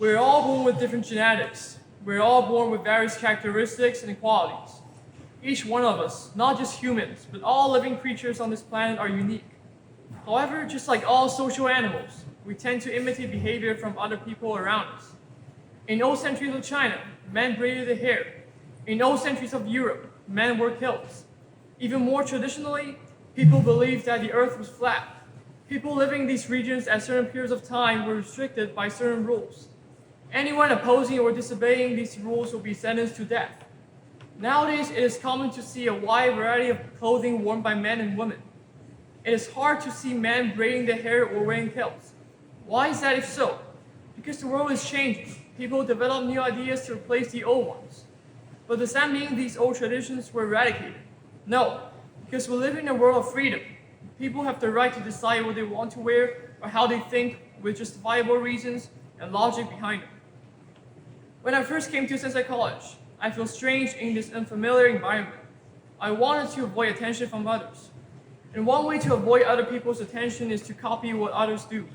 We're all born with different genetics. We're all born with various characteristics and qualities. Each one of us, not just humans, but all living creatures on this planet are unique. However, just like all social animals, we tend to imitate behavior from other people around us. In old centuries of China, men braided their hair. In old centuries of Europe, men wore kilts. Even more traditionally, people believed that the earth was flat. People living in these regions at certain periods of time were restricted by certain rules. Anyone opposing or disobeying these rules will be sentenced to death. Nowadays, it is common to see a wide variety of clothing worn by men and women. It is hard to see men braiding their hair or wearing kilts. Why is that if so? Because the world is changing. People develop new ideas to replace the old ones. But does that mean these old traditions were eradicated? No, because we live in a world of freedom. People have the right to decide what they want to wear or how they think with justifiable reasons and logic behind them. When I first came to Sensei College, I felt strange in this unfamiliar environment. I wanted to avoid attention from others. And one way to avoid other people's attention is to copy what others do,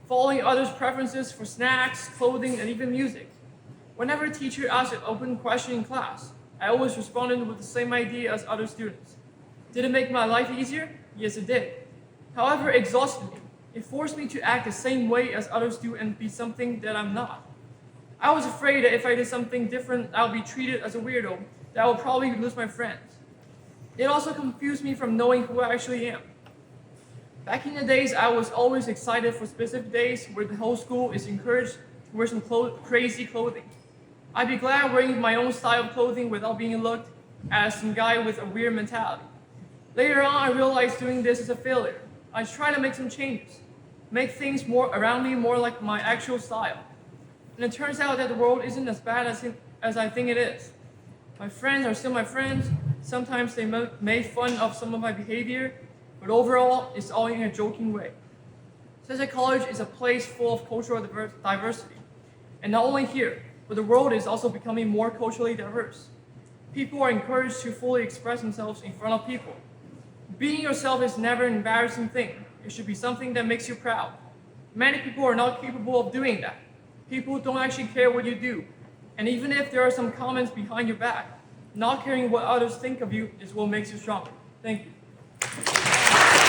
following others' preferences for snacks, clothing, and even music. Whenever a teacher asked an open question in class, I always responded with the same idea as other students. Did it make my life easier? Yes, it did. However, it exhausted me. It forced me to act the same way as others do and be something that I'm not. I was afraid that if I did something different, I would be treated as a weirdo, that I would probably lose my friends. It also confused me from knowing who I actually am. Back in the days, I was always excited for specific days where the whole school is encouraged to wear some crazy clothing. I'd be glad wearing my own style of clothing without being looked at as some guy with a weird mentality. Later on, I realized doing this is a failure. I tried to make some changes, make things more around me more like my actual style. And it turns out that the world isn't as bad as I think it is. My friends are still my friends. Sometimes they made fun of some of my behavior, but overall, it's all in a joking way. Sensei College is a place full of cultural diversity. And not only here, but the world is also becoming more culturally diverse. People are encouraged to fully express themselves in front of people. Being yourself is never an embarrassing thing. It should be something that makes you proud. Many people are not capable of doing that. People don't actually care what you do. And even if there are some comments behind your back, not caring what others think of you is what makes you stronger. Thank you.